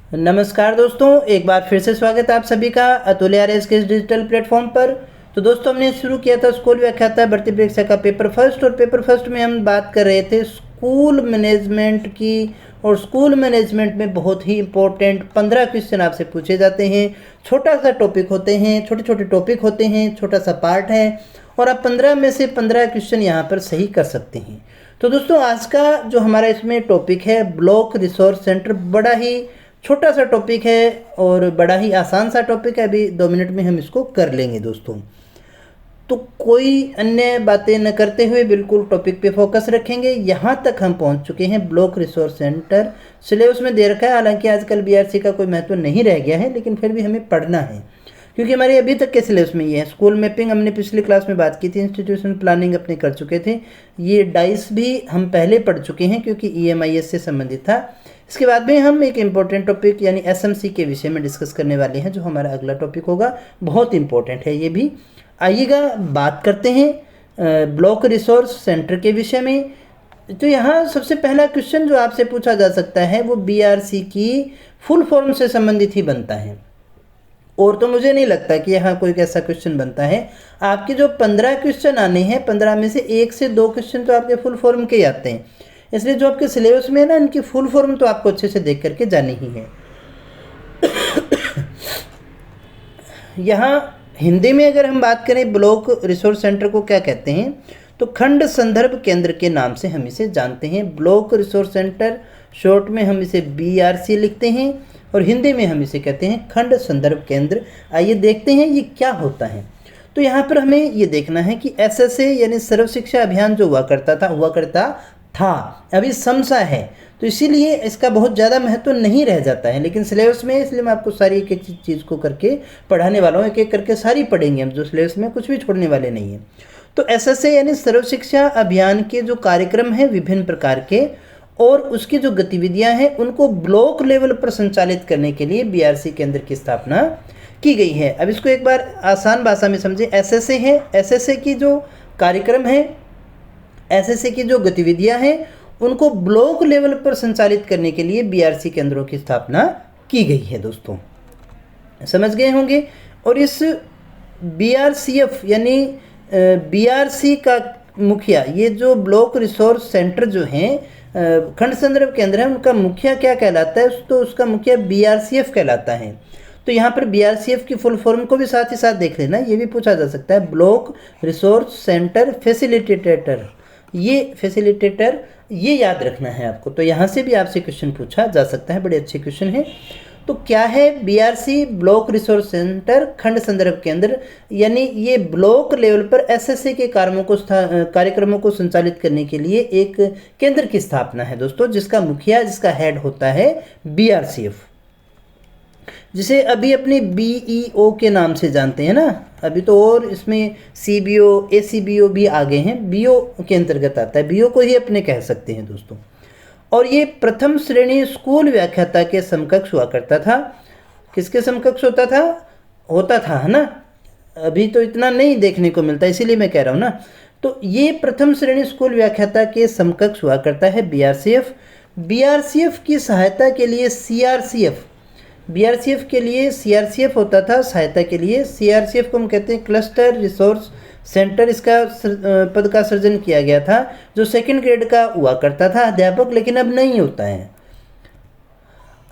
नमस्कार दोस्तों, एक बार फिर से स्वागत है आप सभी का अतुल्य आर्यस के इस डिजिटल प्लेटफॉर्म पर। तो दोस्तों, हमने शुरू किया था स्कूल व्याख्याता भर्ती परीक्षा का पेपर फर्स्ट, और पेपर फर्स्ट में हम बात कर रहे थे स्कूल मैनेजमेंट की। और स्कूल मैनेजमेंट में बहुत ही इंपॉर्टेंट 15 क्वेश्चन आपसे पूछे जाते हैं। छोटा सा टॉपिक होते हैं, छोटे छोटे टॉपिक होते हैं, छोटा सा पार्ट है, और आप 15 में से 15 क्वेश्चन यहाँ पर सही कर सकते हैं। तो दोस्तों, आज का जो हमारा इसमें टॉपिक है ब्लॉक रिसोर्स सेंटर, बड़ा ही छोटा सा टॉपिक है और बड़ा ही आसान सा टॉपिक है। अभी 2 मिनट में हम इसको कर लेंगे दोस्तों। तो कोई अन्य बातें न करते हुए बिल्कुल टॉपिक पे फोकस रखेंगे। यहाँ तक हम पहुँच चुके हैं ब्लॉक रिसोर्स सेंटर। सिलेबस में दे रखा है, हालांकि आजकल बीआरसी का कोई महत्व नहीं रह गया है, लेकिन फिर भी हमें पढ़ना है क्योंकि हमारे अभी तक के सिलेबस में ये है। स्कूल मैपिंग हमने पिछली क्लास में बात की थी, इंस्टीट्यूशन प्लानिंग अपने कर चुके थे, ये डाइस भी हम पहले पढ़ चुके हैं क्योंकि ईएमआईएस से संबंधित था। इसके बाद में हम एक इम्पॉर्टेंट टॉपिक यानी एसएमसी के विषय में डिस्कस करने वाले हैं, जो हमारा अगला टॉपिक होगा। बहुत इंपॉर्टेंट है ये भी। आइएगा बात करते हैं ब्लॉक रिसोर्स सेंटर के विषय में। तो यहाँ सबसे पहला क्वेश्चन जो आपसे पूछा जा सकता है वो बीआरसी की फुल फॉर्म से संबंधित ही बनता है, और तो मुझे नहीं लगता कि यहाँ कोई ऐसा क्वेश्चन बनता है। आपके जो 15 क्वेश्चन आने हैं, 15 में से 1 से 2 क्वेश्चन तो आपके फुल फॉर्म के ही आते हैं, इसलिए जो आपके सिलेबस में है ना, इनकी फुल फॉर्म तो आपको अच्छे से देख करके जानी ही है। यहाँ हिंदी में अगर हम बात करें ब्लॉक रिसोर्स सेंटर को क्या कहते हैं, तो खंड संदर्भ केंद्र के नाम से हम इसे जानते हैं। ब्लॉक रिसोर्स सेंटर शॉर्ट में हम इसे बीआरसी लिखते हैं, और हिंदी में हम इसे कहते हैं खंड संदर्भ केंद्र। आइए देखते हैं ये क्या होता है। तो यहाँ पर हमें ये देखना है कि एसएसए यानी सर्व शिक्षा अभियान जो हुआ करता था, अभी समसा है, तो इसीलिए इसका बहुत ज़्यादा महत्व नहीं रह जाता है, लेकिन सिलेबस में, इसलिए मैं आपको सारी एक एक चीज़ को करके पढ़ाने वाला हूँ। एक एक करके सारी पढ़ेंगे हम, जो सिलेबस में कुछ भी छोड़ने वाले नहीं हैं। तो एसएसए यानी सर्व शिक्षा अभियान के जो कार्यक्रम हैं विभिन्न प्रकार के, और उसकी जो गतिविधियां हैं उनको ब्लॉक लेवल पर संचालित करने के लिए बीआरसी केंद्र की स्थापना की गई है। अब इसको एक बार आसान भाषा में समझें। एसएसए है, एसएसए की जो कार्यक्रम है, एसएसए की जो गतिविधियां हैं, उनको ब्लॉक लेवल पर संचालित करने के लिए बीआरसी केंद्रों की स्थापना की गई है दोस्तों, समझ गए होंगे। और इस बीआरसीएफ यानी बीआरसी का मुखिया, ये जो ब्लॉक रिसोर्स सेंटर जो हैं, खंड संदर्भ केंद्र है, उनका मुखिया क्या कहलाता है, तो उसका मुखिया बीआरसीएफ कहलाता है। तो यहाँ पर बीआरसीएफ की फुल फॉर्म को भी साथ ही साथ देख लेना, ये भी पूछा जा सकता है। ब्लॉक रिसोर्स सेंटर फैसिलिटेटर, ये फैसिलिटेटर, ये याद रखना है आपको। तो यहाँ से भी आपसे क्वेश्चन पूछा जा सकता है, बड़े अच्छे क्वेश्चन है। तो क्या है बीआरसी, ब्लॉक रिसोर्स सेंटर खंड संदर्भ केंद्र, यानी ये ब्लॉक लेवल पर एसएसए के कार्यक्रमों को संचालित करने के लिए एक केंद्र की स्थापना है दोस्तों, जिसका मुखिया, जिसका हेड होता है बीआरसीएफ, जिसे अभी अपने बीईओ के नाम से जानते हैं ना। अभी तो और इसमें सीबीओ, एसीबीओ भी आ गए हैं, बीओ के अंतर्गत आता है, बीओ को ही अपने कह सकते हैं दोस्तों। और ये प्रथम श्रेणी स्कूल व्याख्याता के समकक्ष हुआ करता था। किसके समकक्ष होता था है ना, अभी तो इतना नहीं देखने को मिलता, इसीलिए मैं कह रहा हूँ ना। तो ये प्रथम श्रेणी स्कूल व्याख्याता के समकक्ष हुआ करता है बीआरसीएफ। बीआरसीएफ की सहायता के लिए सीआरसीएफ, बीआरसीएफ के लिए सीआरसीएफ होता था सहायता के लिए। सीआरसीएफ को हम कहते हैं क्लस्टर रिसोर्स सेंटर। इसका पद का सृजन किया गया था, जो 2nd ग्रेड का हुआ करता था अध्यापक, लेकिन अब नहीं होता है,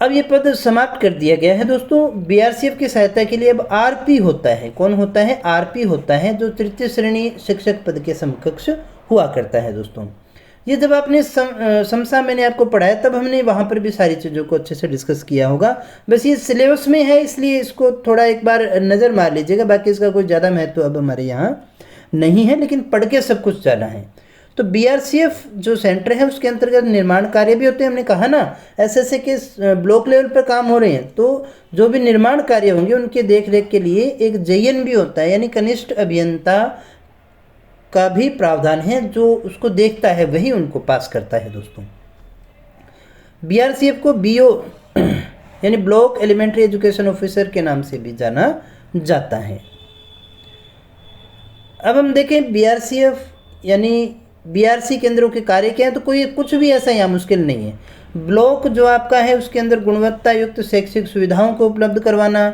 अब ये पद समाप्त कर दिया गया है दोस्तों। बीआरसीएफ की सहायता के लिए अब आरपी होता है। कौन होता है? आरपी होता है, जो 3य श्रेणी शिक्षक पद के समकक्ष हुआ करता है दोस्तों। ये जब आपने समसा मैंने आपको पढ़ाया, तब हमने वहाँ पर भी सारी चीज़ों को अच्छे से डिस्कस किया होगा। बस ये सिलेबस में है, इसलिए इसको थोड़ा एक बार नज़र मार लीजिएगा। बाकी इसका कोई ज़्यादा महत्व अब हमारे यहाँ नहीं है, लेकिन पढ़ के सब कुछ जाना है। तो बीआरसीएफ जो सेंटर है, उसके अंतर्गत निर्माण कार्य भी होते हैं। हमने कहा ना, एसएसए के ब्लॉक लेवल पर काम हो रहे हैं, तो जो भी निर्माण कार्य होंगे उनके देख रेख के लिए एक जेईएन भी होता है, यानी कनिष्ठ अभियंता का भी प्रावधान है। जो उसको देखता है वही उनको पास करता है दोस्तों। बीआरसीएफ को बीओ यानी ब्लॉक एलिमेंट्री एजुकेशन ऑफिसर के नाम से भी जाना जाता है। अब हम देखें बीआरसीएफ यानी बीआरसी केंद्रों के कार्य क्या है, तो कोई कुछ भी ऐसा यहाँ मुश्किल नहीं है। ब्लॉक जो आपका है उसके अंदर गुणवत्ता युक्त शैक्षिक सुविधाओं को उपलब्ध करवाना,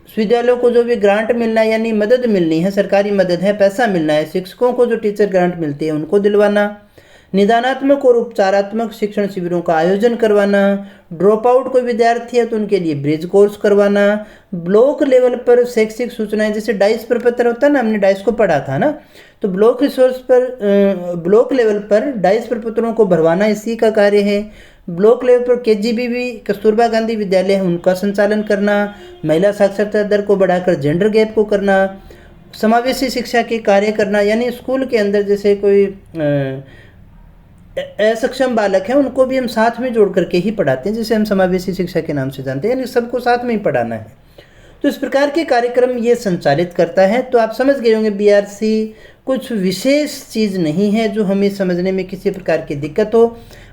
विश्वविद्यालयों को जो भी ग्रांट मिलना है यानी मदद मिलनी है, सरकारी मदद है, पैसा मिलना है, शिक्षकों को जो टीचर ग्रांट मिलती है उनको दिलवाना, निदानात्मक और उपचारात्मक शिक्षण शिविरों का आयोजन करवाना, ड्रॉप आउट कोई विद्यार्थी है तो उनके लिए ब्रिज कोर्स करवाना, ब्लॉक लेवल पर शैक्षिक सूचनाएं, जैसे डाइस प्रपत्र होता है ना, हमने डाइस को पढ़ा था ना, तो ब्लॉक रिसोर्स पर ब्लॉक लेवल पर डाइस प्रपत्रों को भरवाना इसी का कार्य है। ब्लॉक लेवल पर KGBV कस्तूरबा गांधी विद्यालय है उनका संचालन करना, महिला साक्षरता दर को बढ़ाकर जेंडर गैप को करना, समावेशी शिक्षा के कार्य करना, यानी स्कूल के अंदर जैसे कोई असक्षम बालक है उनको भी हम साथ में जोड़ करके ही पढ़ाते हैं, जिसे हम समावेशी शिक्षा के नाम से जानते हैं, यानी सबको साथ में ही पढ़ाना है। तो इस प्रकार के कार्यक्रम ये संचालित करता है। तो आप समझ गए होंगे BRC कुछ विशेष चीज़ नहीं है जो हमें समझने में किसी प्रकार की दिक्कत हो।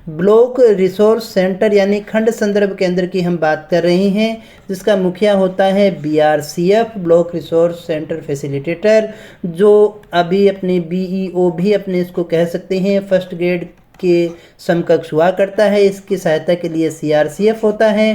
ब्लॉक रिसोर्स सेंटर यानी खंड संदर्भ केंद्र की हम बात कर रहे हैं, जिसका मुखिया होता है BRCF, block resource centre facilitator, जो अभी अपने BEO भी अपने इसको कह सकते हैं, फर्स्ट ग्रेड के समकक्ष हुआ करता है। इसकी सहायता के लिए CRCF होता है।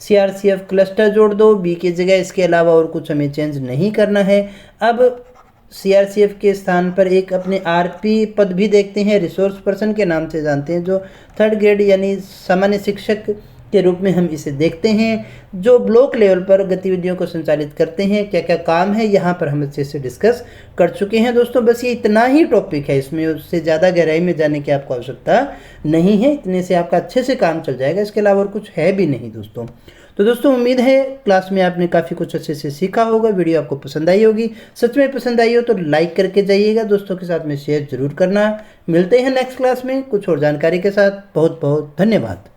CRCF क्लस्टर जोड़ दो B की जगह, इसके अलावा और कुछ हमें चेंज नहीं करना है। अब CRCF के स्थान पर एक अपने RP पद भी देखते हैं, रिसोर्स पर्सन के नाम से जानते हैं, जो थर्ड ग्रेड यानी सामान्य शिक्षक के रूप में हम इसे देखते हैं, जो ब्लॉक लेवल पर गतिविधियों को संचालित करते हैं। क्या क्या काम है यहाँ पर हम अच्छे से डिस्कस कर चुके हैं दोस्तों। बस ये इतना ही टॉपिक है, इसमें उससे ज़्यादा गहराई में जाने की आपको आवश्यकता नहीं है, इतने से आपका अच्छे से काम चल जाएगा, इसके अलावा और कुछ है भी नहीं दोस्तों। तो दोस्तों उम्मीद है क्लास में आपने काफ़ी कुछ अच्छे से सीखा होगा, वीडियो आपको पसंद आई होगी। सच में पसंद आई हो तो लाइक करके जाइएगा, दोस्तों के साथ में शेयर जरूर करना। मिलते हैं नेक्स्ट क्लास में कुछ और जानकारी के साथ। बहुत बहुत धन्यवाद।